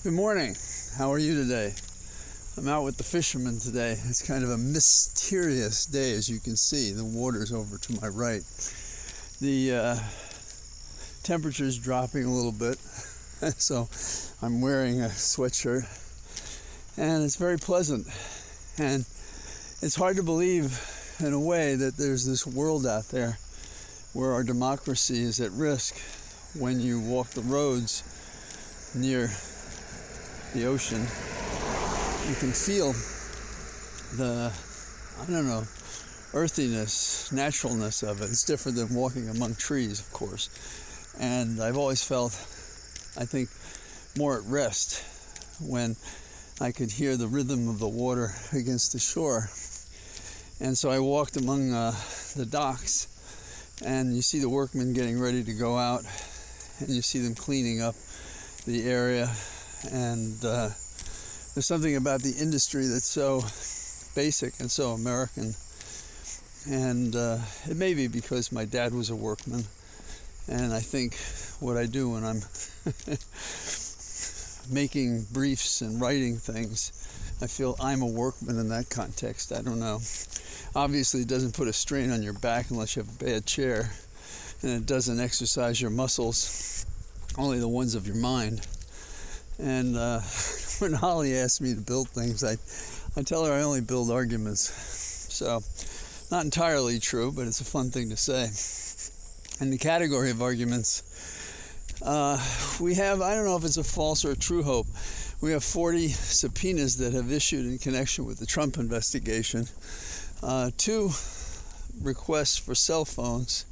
Good morning. How are you today? I'm out with the fishermen today. It's kind of a mysterious day, as you can see. The water's over to my right. The temperature's dropping a little bit, so I'm wearing a sweatshirt, and it's very pleasant. And it's hard to believe, in a way, that there's this world out there where our democracy is at risk when you walk the roads near the ocean. You can feel the, earthiness, naturalness of it. It's different than walking among trees, of course. And I've always felt, I think, more at rest when I could hear the rhythm of the water against the shore. And so I walked among the docks, and you see the workmen getting ready to go out, and you see them cleaning up the area. And there's something about the industry that's so basic and so American. And it may be because my dad was a workman, and I think what I do when I'm making briefs and writing things, I feel I'm a workman in that context. I don't know. Obviously, it doesn't put a strain on your back unless you have a bad chair, and it doesn't exercise your muscles, only the ones of your mind. And when Holly asks me to build things, I tell her I only build arguments. So, not entirely true, but it's a fun thing to say. In the category of arguments, we have, I don't know if it's a false or a true hope, we have 40 subpoenas that have issued in connection with the Trump investigation, 2 requests for cell phones,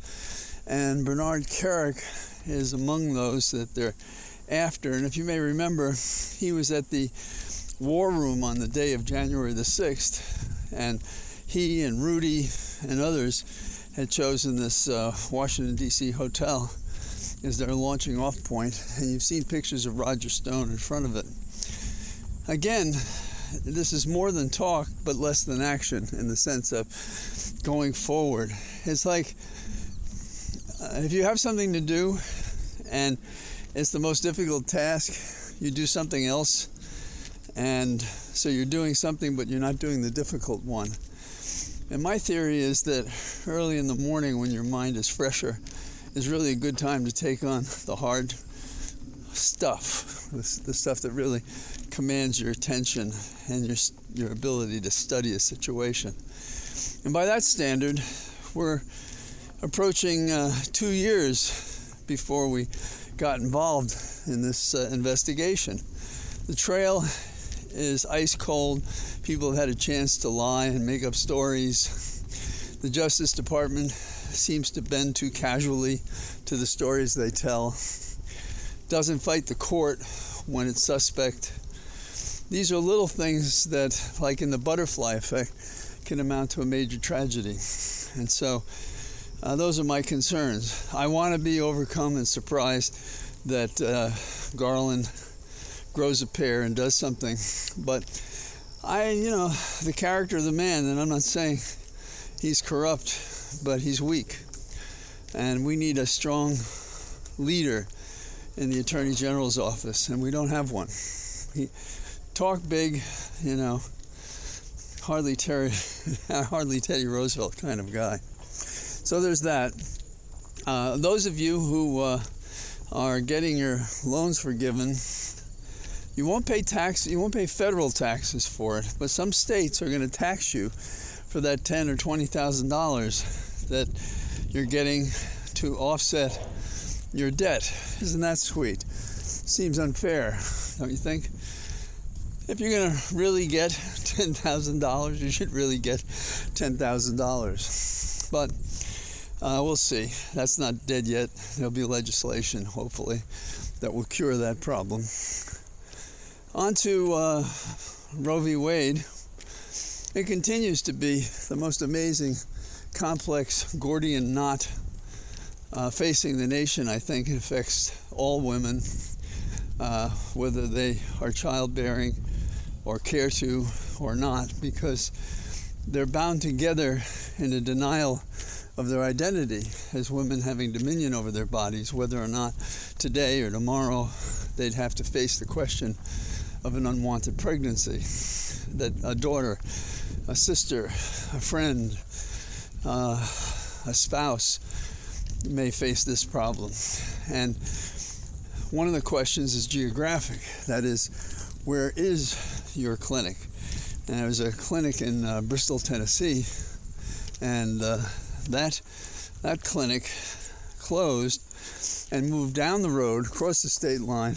and Bernard Kerik is among those that they're after. And if you may remember, he was at the War Room on the day of January the 6th, and he and Rudy and others had chosen this Washington, D.C. hotel as their launching off point, and you've seen pictures of Roger Stone in front of it. Again, this is more than talk, but less than action in the sense of going forward. It's like if you have something to do and it's the most difficult task, you do something else, and so you're doing something, but you're not doing the difficult one. And my theory is that early in the morning, when your mind is fresher, is really a good time to take on the hard stuff, the stuff that really commands your attention and your ability to study a situation. And by that standard, we're approaching 2 years before we got involved in this investigation. The trail is ice cold. People have had a chance to lie and make up stories. The Justice Department seems to bend too casually to the stories they tell. Doesn't fight the court when it's suspect. These are little things that, like in the butterfly effect, can amount to a major tragedy. And so those are my concerns. I want to be overcome and surprised that Garland grows a pair and does something. But the character of the man, and I'm not saying he's corrupt, but he's weak. And we need a strong leader in the Attorney General's office, and we don't have one. Talk big, hardly Teddy Roosevelt kind of guy. So there's that. Those of you who are getting your loans forgiven, you won't pay federal taxes for it, but some states are going to tax you for that $10,000 or $20,000 that you're getting to offset your debt. Isn't that sweet? Seems unfair, don't you think? If you're going to really get $10,000, you should really get $10,000. But we'll see. That's not dead yet. There'll be legislation, hopefully, that will cure that problem. On to Roe v. Wade. It continues to be the most amazing, complex Gordian knot facing the nation. I think it affects all women, whether they are childbearing or care to or not, because they're bound together in a denial of their identity as women having dominion over their bodies, whether or not today or tomorrow they'd have to face the question of an unwanted pregnancy, that a daughter, a sister, a friend, a spouse may face this problem. And one of the questions is geographic. That is, where is your clinic? And there was a clinic in Bristol, Tennessee, and that clinic closed and moved down the road across the state line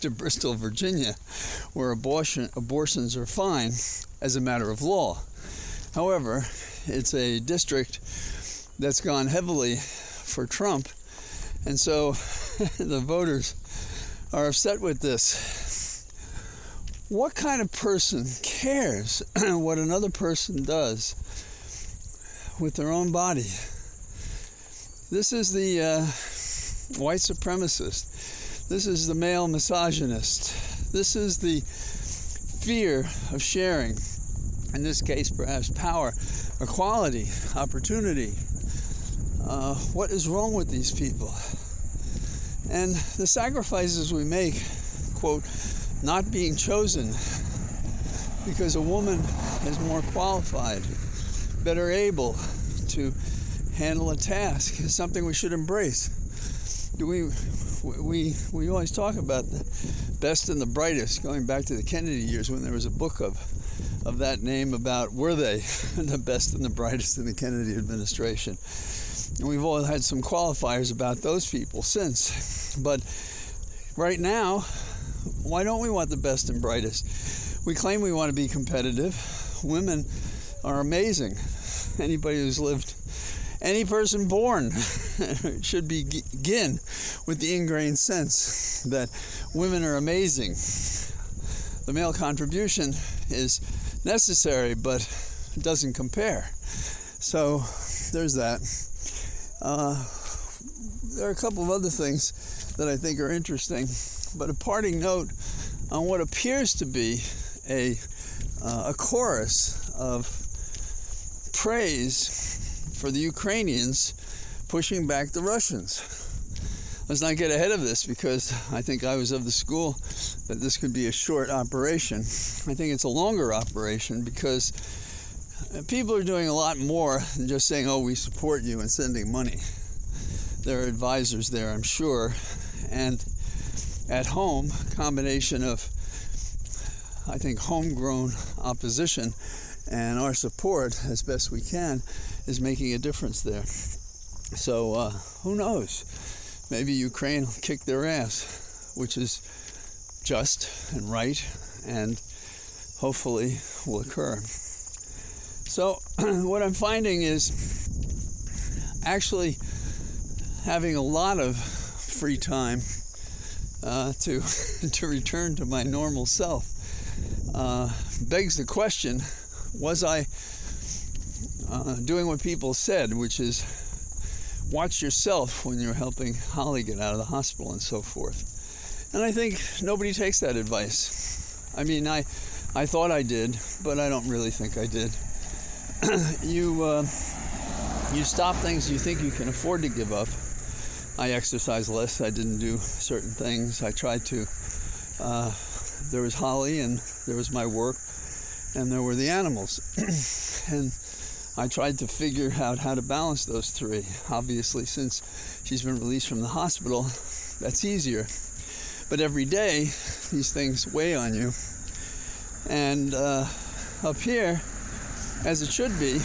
to Bristol, Virginia, where abortions are fine as a matter of law. However, it's a district that's gone heavily for Trump, and so the voters are upset with this. What kind of person cares what another person does with their own body? This is the white supremacist. This is the male misogynist. This is the fear of sharing. In this case, perhaps power, equality, opportunity. What is wrong with these people? And the sacrifices we make, quote, not being chosen because a woman is more qualified, better able to handle a task, is something we should embrace. We always talk about the best and the brightest, going back to the Kennedy years when there was a book of that name about were they the best and the brightest in the Kennedy administration. And we've all had some qualifiers about those people since. But right now, why don't we want the best and brightest? We claim we want to be competitive. Women are amazing. Anybody who's lived, any person born should begin with the ingrained sense that women are amazing. The male contribution is necessary, but it doesn't compare. So there's that. There are a couple of other things that I think are interesting, but a parting note on what appears to be a chorus of praise for the Ukrainians pushing back the Russians. Let's not get ahead of this, because I think I was of the school that this could be a short operation. I think it's a longer operation, because people are doing a lot more than just saying, oh, we support you, and sending money. There are advisors there, I'm sure. And at home, a combination of, I think, homegrown opposition and our support, as best we can, is making a difference there. So who knows? Maybe Ukraine will kick their ass, which is just and right, and hopefully will occur. So what I'm finding is actually having a lot of free time to return to my normal self begs the question, was I doing what people said, which is watch yourself when you're helping Holly get out of the hospital and so forth? And I think nobody takes that advice. I mean, I thought I did, but I don't really think I did. You stop things you think you can afford to give up. I exercise less. I didn't do certain things. I tried to. There was Holly, and there was my work, and there were the animals. And I tried to figure out how to balance those three. Obviously, since she's been released from the hospital, that's easier. But every day, these things weigh on you. And up here, as it should be,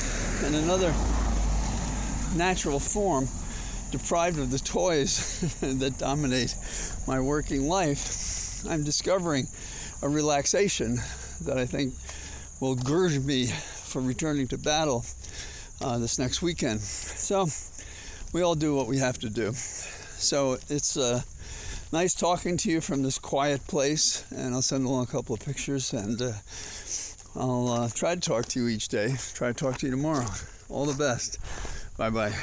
in another natural form, deprived of the toys that dominate my working life, I'm discovering a relaxation that I think will gird me for returning to battle this next weekend. So we all do what we have to do. So it's nice talking to you from this quiet place, and I'll send along a couple of pictures, and I'll try to talk to you each day. Try to talk to you tomorrow. All the best. Bye-bye.